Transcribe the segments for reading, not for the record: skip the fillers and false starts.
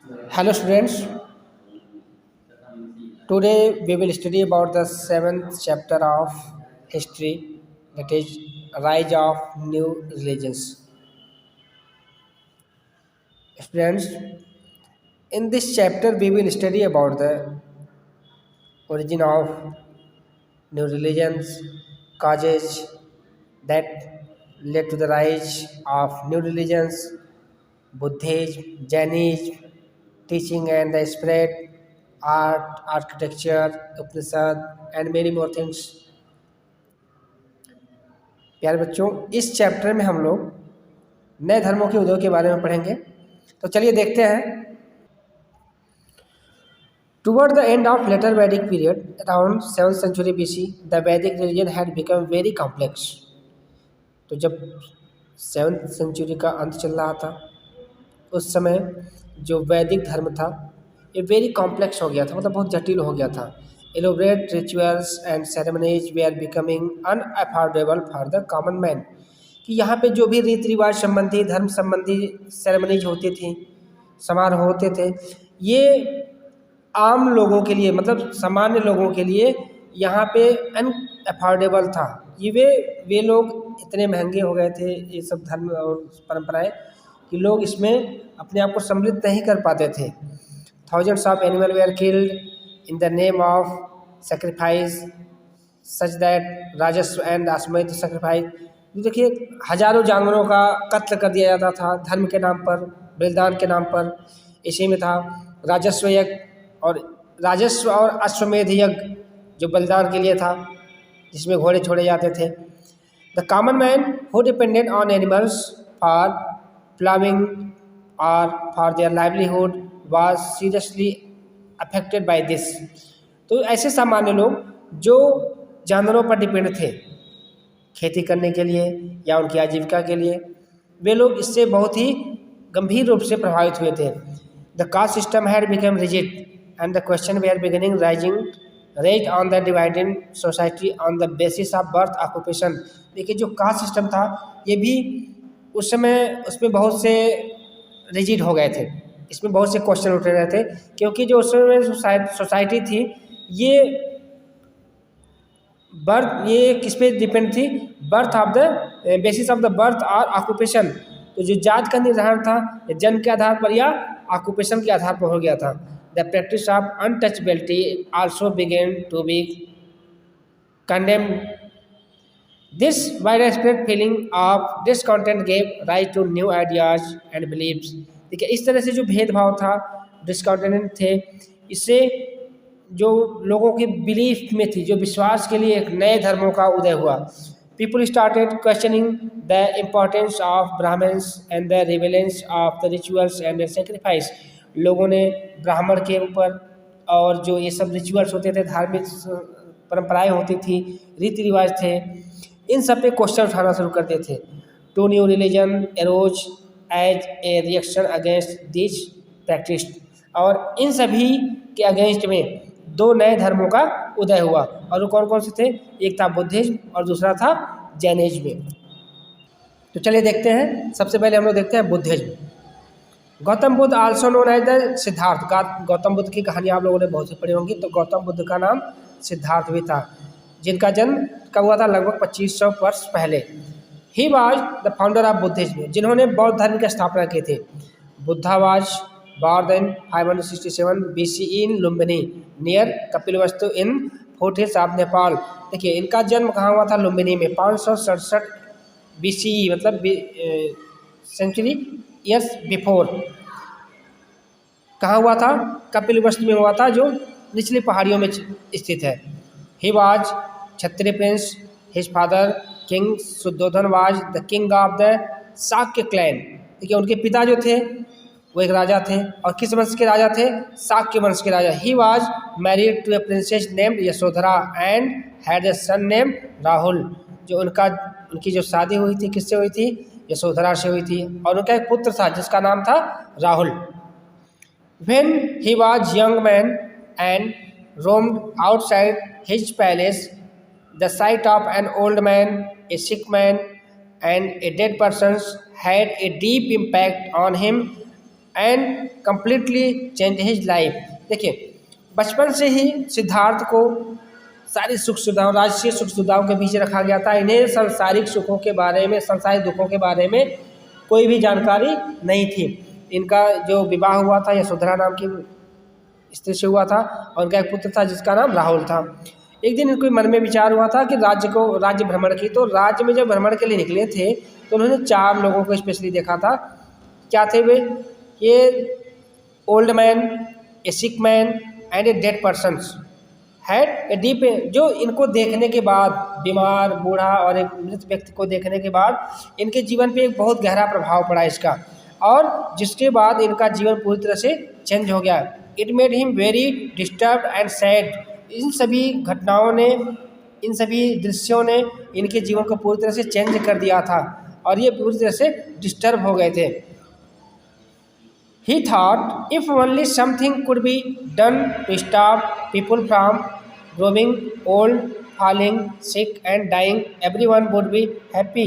Hello students, today we will study about the seventh chapter of history, that is rise of new religions. Students, in this chapter we will study about the origin of new religions, causes that led to the rise of new religions, Buddhism, Jainism, teaching and the spread, art, architecture, Upanishad, and many more things. प्यारे बच्चों, इस chapter में हम लोग नए धर्मों के उदय के बारे में पढ़ेंगे। तो चलिए देखते हैं। Toward the end of later Vedic period around 7th century BC, the Vedic religion had become very complex. तो जब 7th century का अंत चल रहा था, उस समय जो वैदिक धर्म था ये वेरी कॉम्प्लेक्स हो गया था, मतलब बहुत जटिल हो गया था। Elaborate rituals and ceremonies they are becoming unaffordable for the common man, कि यहाँ पे जो भी रीति रिवाज संबंधी, धर्म संबंधी सेरेमनीज होती थी, समारोह होते थे, ये आम लोगों के लिए, मतलब सामान्य लोगों के लिए यहाँ पे अनअफोर्डेबल था। ये वे लोग इतने महंगे हो गए थे, ये सब धर्म और परंपराएं, कि लोग इसमें अपने आप को सम्मिलित नहीं कर पाते थे। Thousands of animal where killed in the name of sacrifice such that राजस्व एंड अश्वमेध सेक्रीफाइस। देखिए, हजारों जानवरों का कत्ल कर दिया जाता था धर्म के नाम पर, बलिदान के नाम पर। इसी में था राजस्व और अश्वमेध यज्ञ, जो बलिदान के लिए था, जिसमें घोड़े छोड़े जाते थे। The common man who depended on animals for ploughing और for their livelihood was seriously affected by this. तो ऐसे सामान्य लोग जो जानवरों पर डिपेंड थे खेती करने के लिए या उनकी आजीविका के लिए, वे लोग इससे बहुत ही गंभीर रूप से प्रभावित हुए थे। The caste system had become rigid and the question they are beginning raised on the divided society on the basis of birth occupation। देखिए, जो कास्ट सिस्टम था ये भी उस समय उसमें बहुत से रिजिड हो गए थे, इसमें बहुत से क्वेश्चन उठ रहे थे, क्योंकि जो उस समय सोसाइटी थी ये किस पे डिपेंड थी? Birth of the basis of the birth और ऑक्यूपेशन। तो जो जात का निर्धारण था जन्म के आधार पर या ऑक्यूपेशन के आधार पर हो गया था। The practice of untouchability also began to be condemned. This widespread feeling of discontent gave rise to new ideas and beliefs. देखिए, इस तरह से जो भेदभाव था, डिसकंटेंट थे, इससे जो लोगों की बिलीफ में थी, जो विश्वास के लिए एक नए धर्मों का उदय हुआ। People started questioning the importance of Brahmins and the relevance of the rituals and sacrifice. लोगों ने ब्राह्मण के ऊपर और जो ये सब रिचुअल्स होते थे, धार्मिक परंपराएं होती थी, रीति रिवाज थे, इन सब पे क्वेश्चन उठाना शुरू करते थे। Two new religion arose as a reaction against this practice. और इन सभी के अगेंस्ट में दो नए धर्मों का उदय हुआ, और वो कौन कौन से थे? एक था बुद्धिज्म और दूसरा था जैनिज्म। तो चलिए देखते हैं। सबसे पहले हम लोग देखते हैं Buddhism. Gautam Buddha also known as the Siddhartha. Gautam Buddha की कहानी आप लोगों ने बहुत सी पढ़ी होंगी। तो गौतम बुद्ध का नाम सिद्धार्थ भी था, जिनका जन्म कब हुआ था? लगभग 2500 वर्ष पहले। He was the founder of Buddhism, जिन्होंने बौद्ध धर्म की स्थापना की थी। Buddha was born in 567 BC in Lumbini near Kapilavastu in foothills of Nepal. देखिए, इनका जन्म कहाँ हुआ था? लुम्बिनी में। 567 BCE, मतलब सेंचुरी ईयर्स बिफोर। कहाँ हुआ था? कपिलवस्तु में हुआ था, जो निचली पहाड़ियों में स्थित है। He was Kshatriya prince. His father king Shuddhodana was the king of the Shakya clan. देखिए, उनके पिता जो थे वो एक राजा थे, और किस वंश के राजा थे? शाक्य वंश के राजा। He was married to a princess named Yashodhara and had a son named Rahul. जो उनकी जो शादी हुई थी, किससे हुई थी? यशोधरा से हुई थी, और उनका एक पुत्र था जिसका नाम था Rahul. When he was young man and roamed outside his palace, the site of an old man, A sick man and a dead person had a deep impact on him and completely change his life. देखिए, बचपन से ही सिद्धार्थ को सारी सुख सुविधाओं, राजसीय सुख सुविधाओं के पीछे रखा गया था। इन्हें सांसारिक सुखों के बारे में, सांसारिक दुखों के बारे में कोई भी जानकारी नहीं थी। इनका जो विवाह हुआ था यशोधरा नाम की स्त्री से हुआ था और उनका एक पुत्र था जिसका नाम राहुल था। एक दिन इनको मन में विचार हुआ था कि राज्य भ्रमण की, तो राज्य में जब भ्रमण के लिए निकले थे तो उन्होंने 4 लोगों को स्पेशली देखा था। क्या थे वे? ये old man, A sick man and a dead persons had a deep, जो इनको देखने के बाद, बीमार, बूढ़ा और एक मृत व्यक्ति को देखने के बाद इनके जीवन पे एक बहुत गहरा प्रभाव पड़ा इसका, और जिसके बाद इनका जीवन पूरी तरह से चेंज हो गया। It made him very disturbed and sad. इन सभी घटनाओं ने, इन सभी दृश्यों ने इनके जीवन को पूरी तरह से चेंज कर दिया था और ये पूरी तरह से डिस्टर्ब हो गए थे। He thought if only something could be done to stop people from growing old, falling sick and dying, everyone would be happy.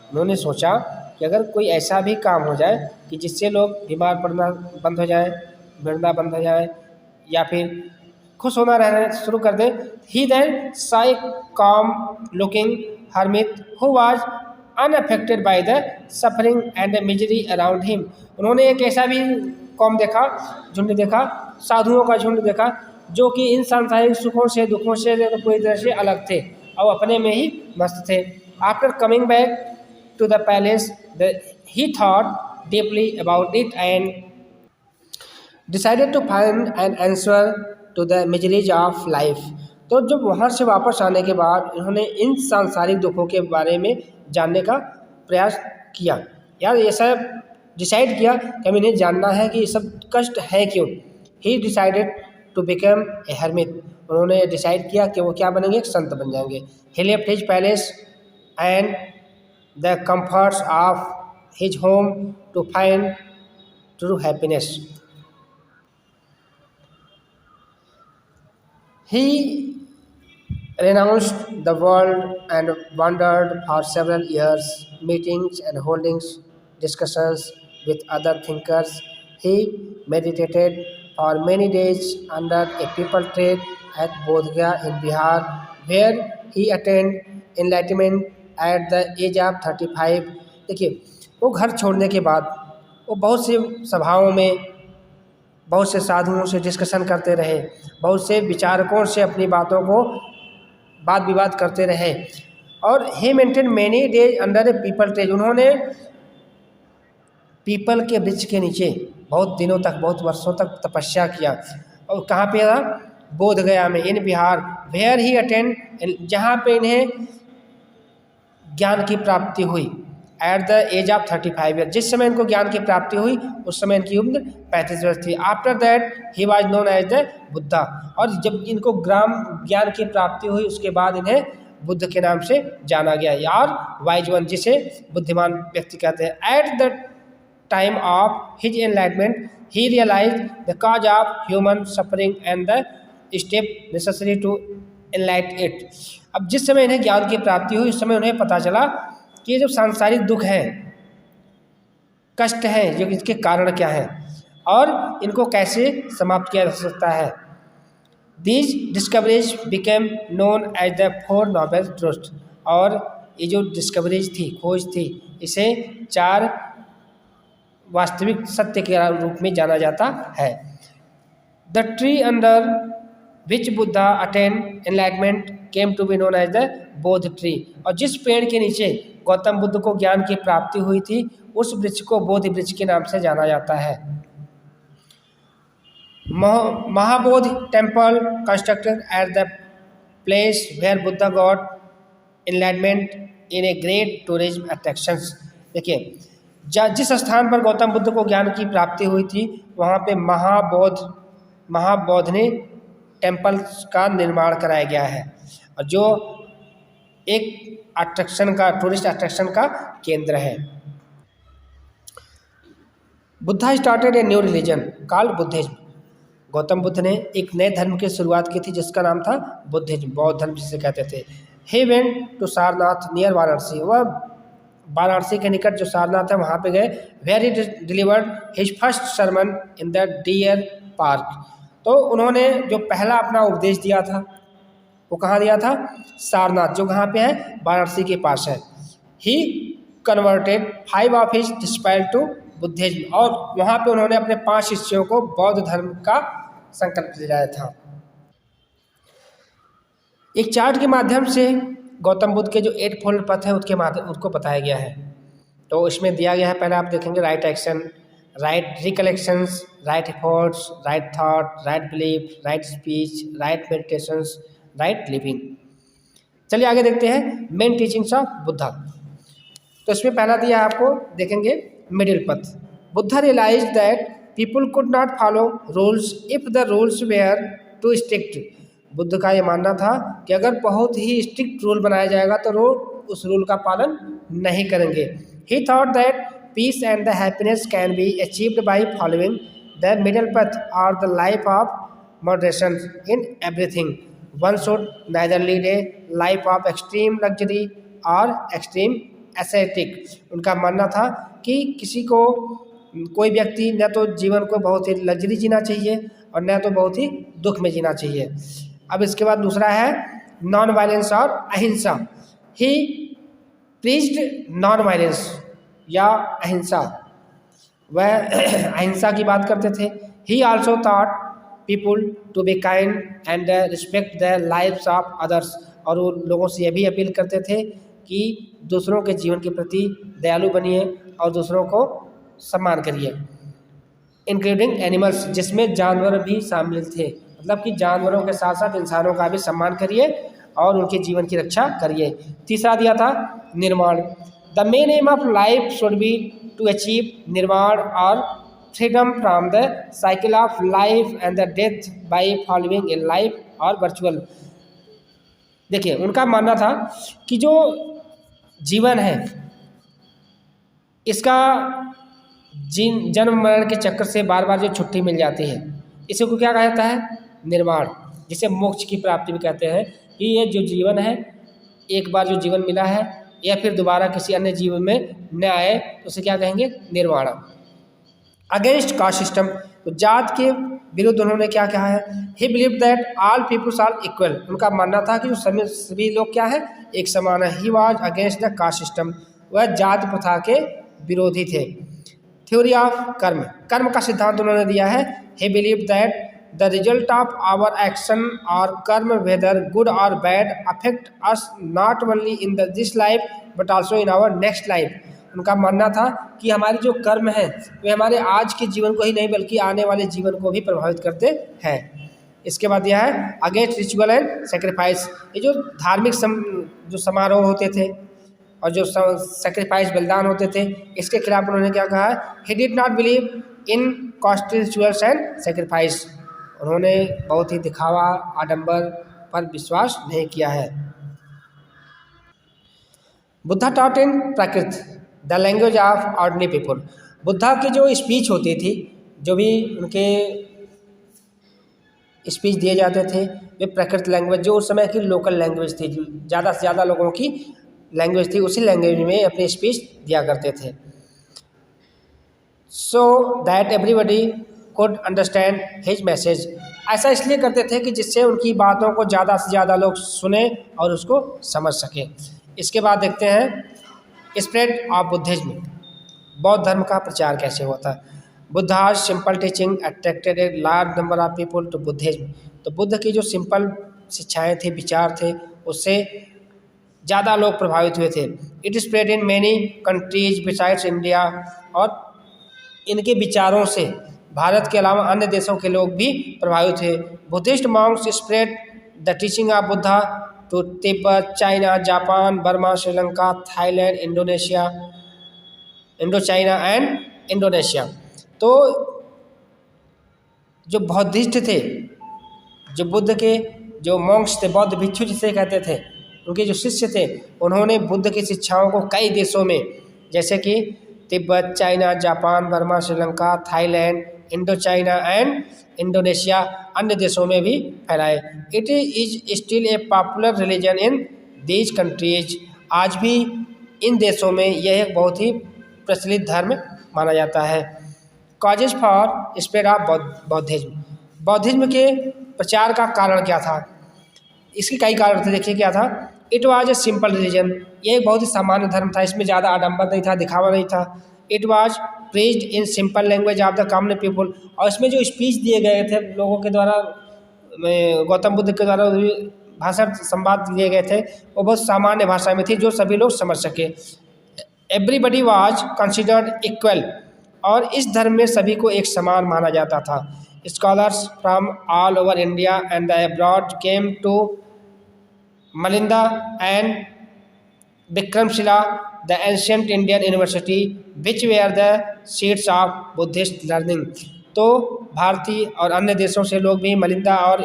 उन्होंने सोचा कि अगर कोई ऐसा भी काम हो जाए कि जिससे लोग बीमार पड़ना बंद हो जाए, मरना बंद हो जाए या फिर खुश होना रहना शुरू कर दें। He then saw a calm looking hermit who was unaffected by the suffering and the misery around him. उन्होंने एक ऐसा भी कौम देखा, झुंड देखा, साधुओं का झुंड देखा जो कि इन सांसारिक सुखों से, दुखों से पूरी तरह से अलग थे और अपने में ही मस्त थे। After coming back to the palace he thought deeply about it and decided to find an answer to the miseries of life. तो जब वहाँ से वापस आने के बाद इन्होंने इन सांसारिक दुखों के बारे में जानने का प्रयास किया, यार ऐसा डिसाइड किया कि हमें इन्हें जानना है कि ये सब कष्ट है क्यों। He decided to become a hermit. उन्होंने डिसाइड किया कि वो क्या बनेंगे, एक संत बन जाएंगे। He left his palace and the comforts of his home to find true happiness. He renounced the world and wandered for several years, meetings and holding discussions with other thinkers. He meditated for many days under a peepal tree at Bodh Gaya in Bihar, where he attained enlightenment at the age of 35. देखिए, वो घर छोड़ने के बाद वो बहुत सी सभाओं में बहुत से साधुओं से डिस्कशन करते रहे, बहुत से विचारकों से अपनी बातों को वाद विवाद करते रहे और ही मेंटेन मैनी डेज अंडर ए पीपल ट्री। उन्होंने पीपल के वृक्ष के नीचे बहुत दिनों तक, बहुत वर्षों तक तपस्या किया। और कहाँ पे था? बोध गया में, in Bihar. Where he attend, जहाँ पे इन्हें ज्ञान की प्राप्ति हुई। At the age of 35 year, जिस समय इनको ज्ञान की प्राप्ति हुई उस समय इनकी उम्र 35 वर्ष थी। After that he was known as the Buddha, और जब इनको ज्ञान की प्राप्ति हुई उसके बाद इन्हें बुद्ध के नाम से जाना गया, यार वाइज वन, जिसे बुद्धिमान व्यक्ति कहते हैं। At the time of his enlightenment he realize the cause of human suffering and the step necessary to enlight it. अब जिस समय इन्हें ज्ञान की प्राप्ति हुई उस समय उन्हें पता चला कि ये जो सांसारिक दुख है, कष्ट है, जो इसके कारण क्या है और इनको कैसे समाप्त किया जा सकता है। These discoveries became known as the 4 noble truths, और ये जो डिस्कवरीज थी, खोज थी, इसे 4 वास्तविक सत्य के रूप में जाना जाता है। The tree under which Buddha attain enlightenment came to be known as the Bodh tree, और जिस पेड़ के नीचे गौतम बुद्ध को ज्ञान की प्राप्ति हुई थी उस वृक्ष को बोधि वृक्ष के नाम से जाना जाता है। Mahabodh temple constructed at the place where Buddha got enlightenment in a great tourism attractions. देखिए, जिस स्थान पर गौतम बुद्ध को ज्ञान की प्राप्ति हुई थी वहाँ पे महाबोधनी टेम्पल का निर्माण कराया गया है, और जो एक अट्रैक्शन का, टूरिस्ट अट्रैक्शन का केंद्र है। Buddha started a new religion called Buddhism. Gautam Buddha ने एक नए धर्म की शुरुआत की थी जिसका नाम था बुद्धिज्म, बौद्ध धर्म जिसे कहते थे। He went to Sarnath near Varanasi, वह वाराणसी के निकट जो सारनाथ है वहाँ पे गए। Where he delivered his first sermon in the deer park. तो उन्होंने जो पहला अपना उपदेश दिया था वो कहाँ दिया था? सारनाथ, जो कहाँ पे है? वाराणसी के पास है। He converted 5 of his disciples to Buddhism, और वहाँ पे उन्होंने अपने 5 शिष्यों को बौद्ध धर्म का संकल्प दिलाया था। एक चार्ट के माध्यम से गौतम बुद्ध के जो 8 फोल्ड पथ है उसके माध्यम उसको बताया गया है। तो इसमें दिया गया है, पहले आप देखेंगे right action, right recollections, right efforts, right thought, right belief, right speech, right meditations, right living. चलिए आगे देखते हैं मेन टीचिंग्स ऑफ बुद्धा। तो इसमें पहला दिया है आपको, देखेंगे middle path. Buddha realize that people could not follow rules if the rules were too strict. Buddha का ये मानना था कि अगर बहुत ही स्ट्रिक्ट रूल बनाया जाएगा तो लोग उस रूल का पालन नहीं करेंगे। He thought that peace and the happiness can be achieved by following the middle path और the life of moderation in everything. One should neither lead a life of extreme luxury और extreme aesthetic. उनका मानना था कि किसी को, कोई व्यक्ति न तो जीवन को बहुत ही लग्जरी जीना चाहिए और न तो बहुत ही दुख में जीना चाहिए। अब इसके बाद दूसरा है नॉन वायलेंस और अहिंसा। ही प्रीच्ड नॉन वायलेंस या अहिंसा, वह अहिंसा की बात करते थे। He also thought people to be kind and respect the lives of others, और वो लोगों से यह भी अपील करते थे कि दूसरों के जीवन के प्रति दयालु बनिए और दूसरों को सम्मान करिए, इंक्लूडिंग एनिमल्स, जिसमें जानवर भी शामिल थे। मतलब कि जानवरों के साथ साथ इंसानों का भी सम्मान करिए और उनके जीवन की रक्षा करिए। तीसरा दिया था निर्माण। The main aim of life should be to achieve nirvana और freedom from the cycle of life and the death by following a life और वर्चुअल। देखिए उनका मानना था कि जो जीवन है इसका जन्म मरण के चक्कर से बार बार जो छुट्टी मिल जाती है, इसी को क्या कहा जाता है? निर्वाण, जिसे मोक्ष की प्राप्ति भी कहते हैं। कि ये जो जीवन है, एक बार जो जीवन मिला है या फिर दोबारा किसी अन्य जीवन में न आए तो उसे क्या कहेंगे? निर्वाण। अगेंस्ट कास्ट सिस्टम, तो जात के विरुद्ध उन्होंने क्या कहा है? He believe that all peoples are equal. उनका मानना था कि जो सभी लोग क्या है? एक समान है। He was against the caste system, वह जात प्रथा के विरोधी थे। थ्योरी ऑफ कर्म, कर्म का सिद्धांत उन्होंने दिया है। He believe that the result of our action और कर्म वेदर गुड और bad affect us not only in this life but also in our next life. उनका मानना था कि हमारे जो कर्म हैं वे हमारे आज के जीवन को ही नहीं बल्कि आने वाले जीवन को भी प्रभावित करते हैं। इसके बाद यह है अगेंस्ट रिचुअल एंड सेक्रीफाइस। ये जो धार्मिक जो समारोह होते थे और जो सेक्रीफाइस बलिदान होते थे, इसके खिलाफ उन्होंने क्या कहा? He did not believe in costly rituals and sacrifice. उन्होंने बहुत ही दिखावा आडंबर पर विश्वास नहीं किया है। Buddha taught in Prakrit the language of ordinary people. Buddha की जो स्पीच होती थी, जो भी उनके स्पीच दिए जाते थे, वे प्राकृत लैंग्वेज, जो उस समय की लोकल लैंग्वेज थी, ज़्यादा से ज़्यादा लोगों की लैंग्वेज थी, उसी लैंग्वेज में अपनी स्पीच दिया करते थे। So that everybody could understand his message. ऐसा इसलिए करते थे कि जिससे उनकी बातों को ज़्यादा से ज़्यादा लोग सुने और उसको समझ सकें। इसके बाद देखते हैं स्प्रेड ऑफ बुद्धिज्म, बौद्ध धर्म का प्रचार कैसे हुआ था। Buddha's simple teaching attracted a large number of people to Buddhism. तो बुद्ध की जो सिंपल शिक्षाएं थे, विचार थे, उससे ज़्यादा लोग प्रभावित हुए थे। It spread in many countries besides India, और इनके विचारों से भारत के अलावा अन्य देशों के लोग भी प्रभावित हुए। Buddhist monks spread the teaching of Buddha to Tibet, China, Japan, Burma, Sri Lanka, Thailand, Indonesia, Indochina and Indonesia. तो जो बौद्धिस्ट थे, जो बुद्ध के जो मॉन्क्स थे, बौद्ध भिक्षु जिसे कहते थे, उनके जो शिष्य थे, उन्होंने बुद्ध की शिक्षाओं को कई देशों में, जैसे कि Tibet, China, Japan, Burma, Sri Lanka, Thailand, Indo China and Indonesia, अन्य देशों में भी फैलाए। It is still a popular religion in these countries. आज भी इन देशों में यह एक बहुत ही प्रचलित धर्म माना जाता है। कॉजेज फॉर स्प्रेड ऑफ बौद्धिज्म, बौद्धिज्म के प्रचार का कारण क्या था? इसके कई कारण थे, देखिए क्या था। It was a simple religion, ये एक बहुत ही सामान्य धर्म था, इसमें ज़्यादा आडंबर नहीं था, दिखावा नहीं था। It was praised in simple language of the common people, और इसमें जो स्पीच दिए गए थे लोगों के द्वारा, गौतम बुद्ध के द्वारा भाषण संवाद दिए गए थे, वो बहुत सामान्य भाषा में थी जो सभी लोग समझ सके। एवरीबडी वॉज कंसिडर्ड इक्वल, और इस धर्म में सभी को एक समान माना जाता था। Scholars from all over India and the abroad came to Nalanda and Vikramshila, the ancient Indian university which were the seats of Buddhist learning. तो भारतीय और अन्य देशों से लोग भी मलिंदा और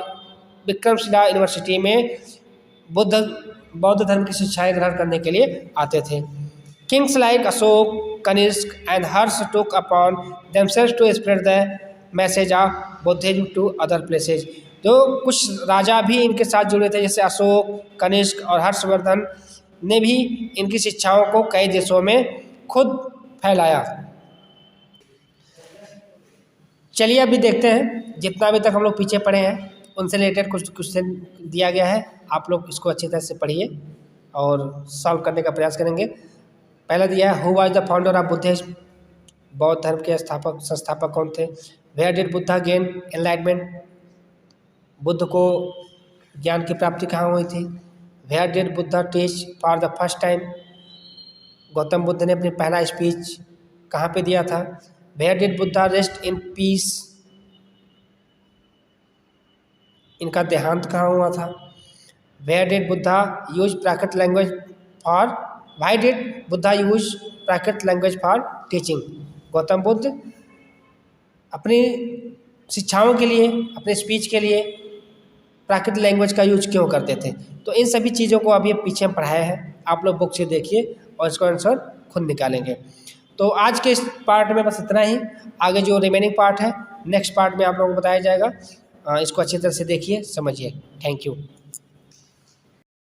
विक्रमशिला यूनिवर्सिटी में बौद्ध धर्म की शिक्षाएं ग्रहण करने के लिए आते थे। Kings like Ashok, Kanishka and Harsha took upon themselves to spread the message of Buddhism to other places. तो कुछ राजा भी इनके साथ जुड़े थे, जैसे अशोक, कनिष्क और हर्षवर्धन ने भी इनकी शिक्षाओं को कई देशों में खुद फैलाया। चलिए अभी देखते हैं, जितना अभी तक हम लोग पीछे पढ़े हैं उनसे रिलेटेड कुछ क्वेश्चन दिया गया है, आप लोग इसको अच्छी तरह से पढ़िए और सॉल्व करने का प्रयास करेंगे। पहला दिया है, who was the founder of Buddhism, बौद्ध धर्म के संस्थापक कौन थे? Where did Buddha gain enlightenment, Buddha को ज्ञान की प्राप्ति कहाँ हुई थी? Where did Buddha teach for the first time, Gautam Buddha ने अपनी पहला स्पीच कहाँ पे दिया था? Where did Buddha rest in peace, इनका देहांत कहाँ हुआ था? Where did Buddha use Prakrit language for, why did Buddha use Prakrit language for teaching, Gautam Buddha अपनी शिक्षाओं के लिए, अपने स्पीच के लिए प्राकृत लैंग्वेज का यूज क्यों करते थे? तो इन सभी चीज़ों को अभी पीछे हम पढ़ाए हैं, आप लोग बुक से देखिए और इसका आंसर खुद निकालेंगे। तो आज के इस पार्ट में बस इतना ही, आगे जो रिमेनिंग पार्ट है नेक्स्ट पार्ट में आप लोगों को बताया जाएगा। इसको अच्छी तरह से देखिए, समझिए। Thank you.